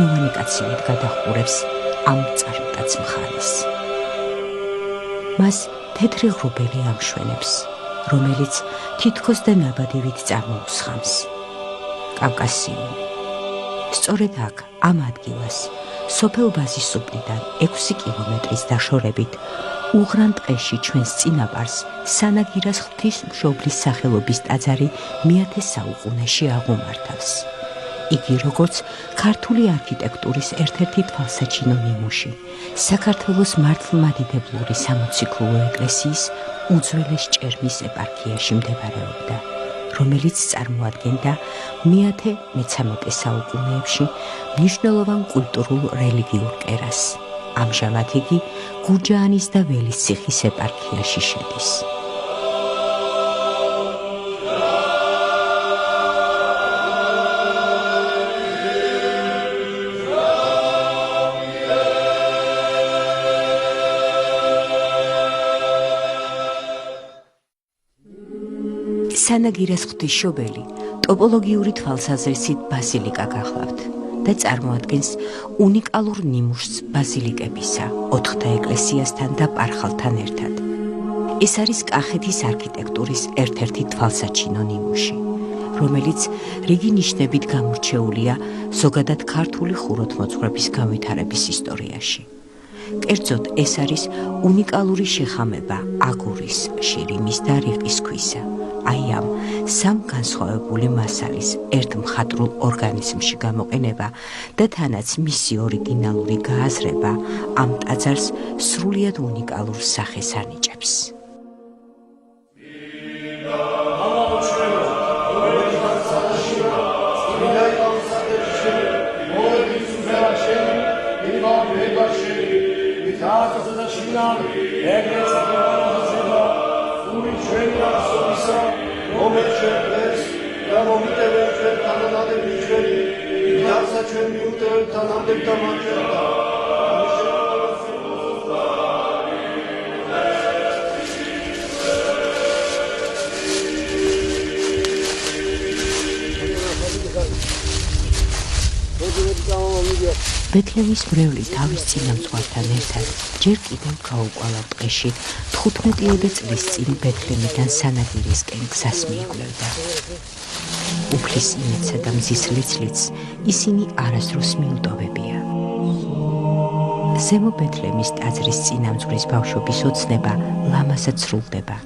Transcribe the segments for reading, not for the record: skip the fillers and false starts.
მნიშვნელოვანი კაცივით გადაჰყურებს ამ წარმტაც მხარეს. მას თეთრი ღრუბელი ამშვენებს, რომელიც თითქოს და ნაბადივით წარმოუსხამს. კავკასიონი. სწორედ აქ, ამ ადგილას, სოფელ ბაზისუბნიდან 6 კილომეტრის დაშორებით, უღრან ტყეში ჩვენს წინაპარს სანაგირას ღვთისმშობლის სახელობის ტაძარი მე-10 საუკუნეში აღუმართავს. იგი როგორც ქართული არქიტექტურის ერთ-ერთი თვალსაჩინო ნიმუში, საქართველოს მართლმადიდებლური სამოციქულო ეკლესიის უძველეს ჭერმის ეპარქიაში მდებარეობდა, რომელიც წარმოადგენდა მე-13 საუკუნეებში მნიშვნელოვან კულტურულ რელიგიურ კერას. ამჟამად იგი გურჯაანის და ველის ციხის ეპარქიაში შედის. სანაგირას ღვთისმშობელი ტოპოლოგიური თვალსაზრისით ბაზილიკა გახლავთ და წარმოადგენს უნიკალურ ნიმუშს ბაზილიკებისა, 4 ეკლესიასთან და პარხალთან ერთად. ეს არის კახეთის არქიტექტურის ერთ-ერთი თვალსაჩინო ნიმუში, რომელიც რიგი ნიშნებით გამორჩეულია ზოგადად ქართული ხუროთმოძღვრების განვითარების ისტორიაში. კერძოდ, ეს არის უნიკალური შეხამება აგურის, შირიმის და რიყის ქვისა. აი ამ სამ განსხვავებული მასალის ერთ მხატვრულ ორგანიზმში გამოყენება და თანაც მისი ორიგინალური გააზრება ამ ტაძარს სრულიად უნიკალურ სახეს ანიჭებს. ბეთლემის მრევლი თავის წინამძღვართან ერთად ჯერ კიდევ გაუკვალა ტყეში 15 წლის წინ ბეთლემიდან სანაგირისკენ გზას მიიკვლევდა. უფლის იმედსა და მზის ლიცლიც ისინი არასდროს მიუტოვებია. ზემო ბეთლემის ტაძრის წინამძღვრის ბავშვობის ოცნება ლამაზად სრულდება.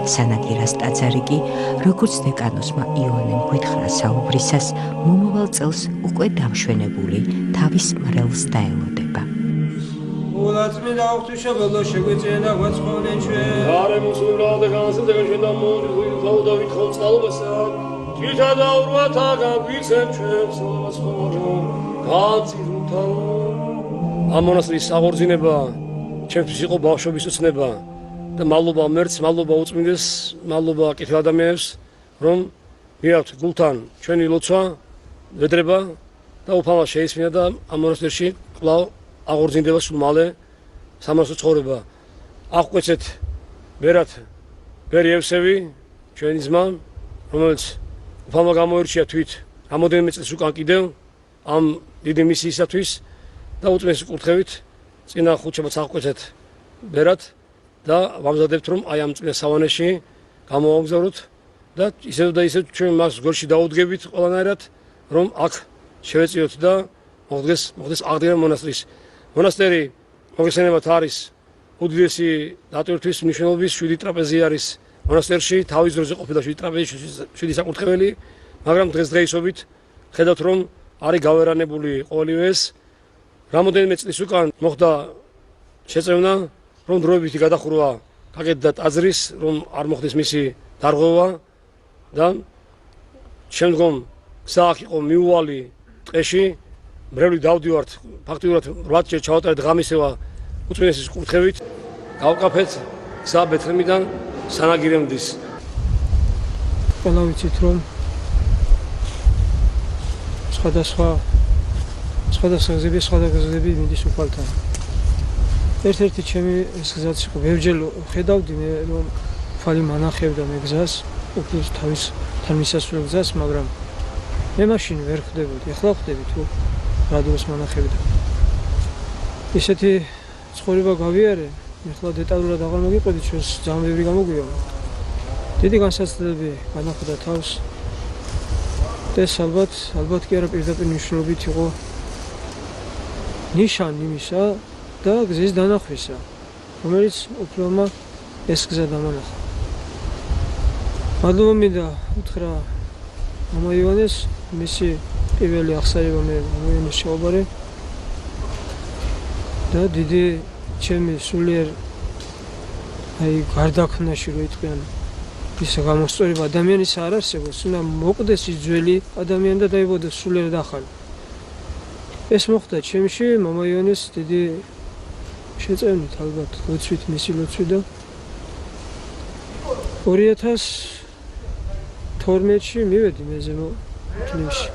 სანაგირას ტაძარი კი, როგორც დეკანოსმა იოანემ გვითხრა საუბრისას, მომავალ წელს უკვე დამშვენებული თავის მრევლს დაელოდება. ულაწმინდა ღვთისმშობელო, შეგვეწინა გვაცხობდნენ ჩვენ. გარემოსულა და განსხვავდება ჩვენ და მოუძღვით და ვითხოვ წყალობასა. თითა და ურვათა გაგვიცემ ჩვენ სულას ხომო. გაწირუთა. ამ მონასტრის აღორძინება ჩემთვის იყო ბავშვობის ოცნება. და მადლობა მერც, მადლობა უწმინდეს, მადლობა კითელ ადამიანებს, რომ მივაქვთ გულთან ჩვენი ლოცვა, ვედრება და უფალმა შეისმინა და ამ მონასტერში კვლავ აღორძინდება სულ მალე სამონასტრო ცხოვრება. აღკვეცეთ ბერი ევსევი, ჩვენი ძმა, რომელიც უფალმა გამოირჩია თვით რამოდენიმე წელს უკან კიდევ ამ დიდი მისიისათვის და უწმინდეს კურთხევით წინა ხუთშაბათს აღკვეცეთ ბერად. და ვამზადებთ, რომ აი ამ წინა სავანეში გამოვაგზავნოთ და ისევ ჩვენ მას გორში დაუდგებით ყველანაირად, რომ აქ შევეწიოთ და მოხდეს აღდგენა მონასტრის. მონასტერი მოგესალმებით არის უდიდესი დატვირთვის მნიშვნელობის 7 ტრაპეზი არის მონასტერში, თავის დროზე ყოფილა 7 ტრაპეზი, 7 საკურთხეველი, მაგრამ დღესდღეობით ხედავთ, რომ არის გავერანებული ყოველივე ეს. რამოდენიმე წლის უკან მოხდა შეწევნა, რომ დროებითი გადახურვა გაკეთდა ტაძრის, რომ არ მოხდეს მისი დარღვევა და შემდგომ გზა იყო მიუვალი ტყეში, მრევლი დავდივართ, ფაქტიურად 8 ჯერ ჩავატარეთ ღამისევა უწმინდესის კურთხევით, გავკაფეთ გზა ბეთლემიდან სანაგირემდის. ყველა ვიცით, რომ სხვადასხვა გზები მიდის უფალთან. ერთ-ერთი ჩემი გზაც იყო, ბევრჯერ ხედავდი მე, რომ უფალი მანახევდა მე გზას, უფლის თავის თან მისასვლელ გზას, მაგრამ მე მაშინ ვერ ხვდებოდი. ახლა ხვდები თუ რადოს მონახებდა. ისეთი ცხოვრება გავიარე, ეხლა დეტალურად აღარ მოგიყვები, ჩვენს ძალიან ბევრი გამოგვია. დიდი განსაცდელები განახვდა თავს. ეს ალბათ კი არა პირდაპირ მნიშვნელობით იყო ნიშანი იმისა და გზის დანახვისა, რომელიც უფლოვმა ეს გზა დამანახა. მადლობა მინდა უთხრა მამა ივანეს, მისი პირველი აღსანება მე მოიენეს შეუბარე და დიდი ჩემი სულიერ გარდაქმნაში რო იტყვიან ის გამოსწორება ადამიანის არ არსებობს, უნდა მოკვდეს ის ძველი ადამიანი და დაიბადოს სულიერად ახალი. ეს მოხდა ჩემში მამა ივანეს დიდი შეწევნით ალბათ ლოცვით მისი ლოცვი და 2012-ში მივედი მე ზემო თბილისში.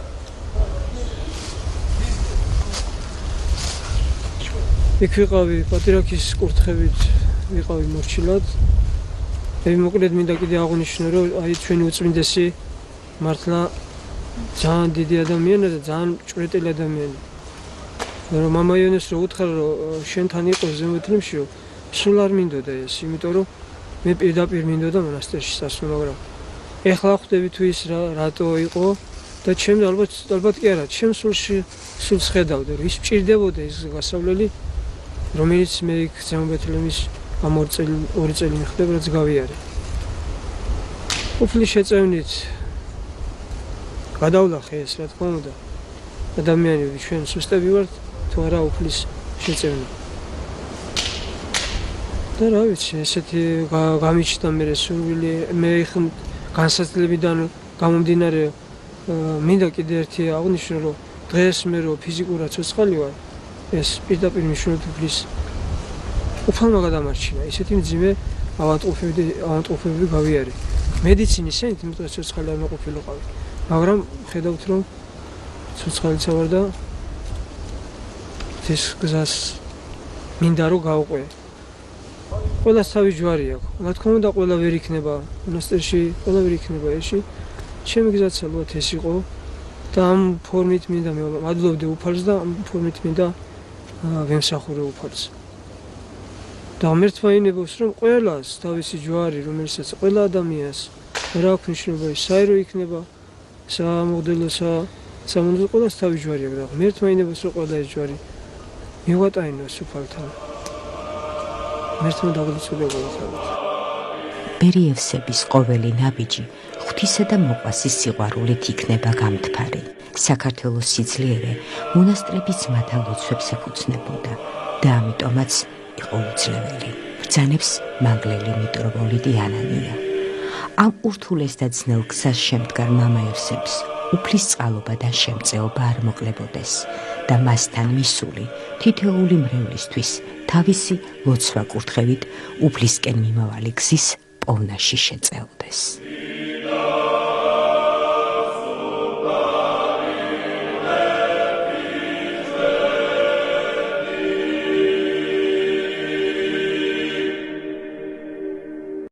იქ ვიყავი პატრიარქის კურთხევით, ვიყავი მორჩილად. მე მოკლედ მინდა კიდე აღვნიშნო, რომ აი ჩვენი უწმინდესი მართლა ძალიან დიდი ადამიანი და ძალიან ჭვრეტელი ადამიანი. რომ მამა იონეს რო უთხრა, რომ შენთან იყოს ზემო თბილისში, სულ არ მინდოდა ეს, იმიტომ რომ მე პირდაპირ მინდოდა მონასტერში წასვლა, მაგრამ ეხლა ხვდები თუ ის რატო იყო და ჩემ ალბათ კი არა, ჩემ სულში სულს ხედავდა, რომ ის მჭირდებოდა ის გასავლელი, რომელიც მე იქ ზემო თბილისის ამ 2 წელი მიხდება, რაც გავიარე. უფლის შეწევნით გადავლახე ეს, რა თქმა უნდა. ადამიანები ჩვენ სუსტები ვართ, თუ არა უფლის შეწევნით. და რა ვიცი, ესეთი გამიჩნდა მე სურვილი, მე განსაცდელებიდან გამომდინარე მინდა კიდე ერთი აღვნიშნო, რომ დღეს მე რო ფიზიკურად ცოცხალი ვარ, ეს პირდაპირ მნიშვნელობით უფლის უფალმა გადამარჩინა. ისეთი მძიმე ავადმყოფები გავიარე. მედიცინის სენით, იმიტომ რომ ცოცხალი არ მეყოფილიყავი. მაგრამ ხედავთ, რომ ცოცხალიცა ვარ და ეს გზას მინდა რომ გავყვე. ყველას თავი ჯვარი აქვს. რა თქმა უნდა, ყველა ვერ იქნება მონასტერში, ყველა ვერ იქნება ერთში. ჩემი გზაც ალბათ ეს იყო და ამ ფორმით მინდა მადლობდე უფალს და ამ ფორმით მინდა ვემსახურე უფალს. და ღმერთმა რომ ყველას თავისი ჯვარი, რომელსაც ყველა ადამიანს რა აქვს მნიშვნელობა, საერო იქნება, სამოგდელო, სამონდელო, ყველას თავი ჯვარი აქვს და ღმერთმა რომ ყველა ეს ჯვარი მივატაინოს უფალთან. ღმერთმა დაგლოცვიდა ყველასთვის. ბერიევსების ყოველი ნაბიჯი ღვთისა და მოყვასის სიყვარულით იქნება გამთფარი. საქართველოს სიძლიერე მონასტრების ძმათა ლოცვებს ეფუძნებოდა და ამიტომაც იყო უძლეველი. ბრძანებს მანგლელი მიტროპოლიტი ანანია. ამ ურთულეს და ძნელ გზას შემდგარ მამა ევსებს უფლის წყალობა და შემწეობა არ მოკლებოდეს და მასთან მისული თითოეული მრევლისთვის თავისი ლოცვა კურთხევით უფლისკენ მიმავალი გზის პოვნაში შეწეოდეს.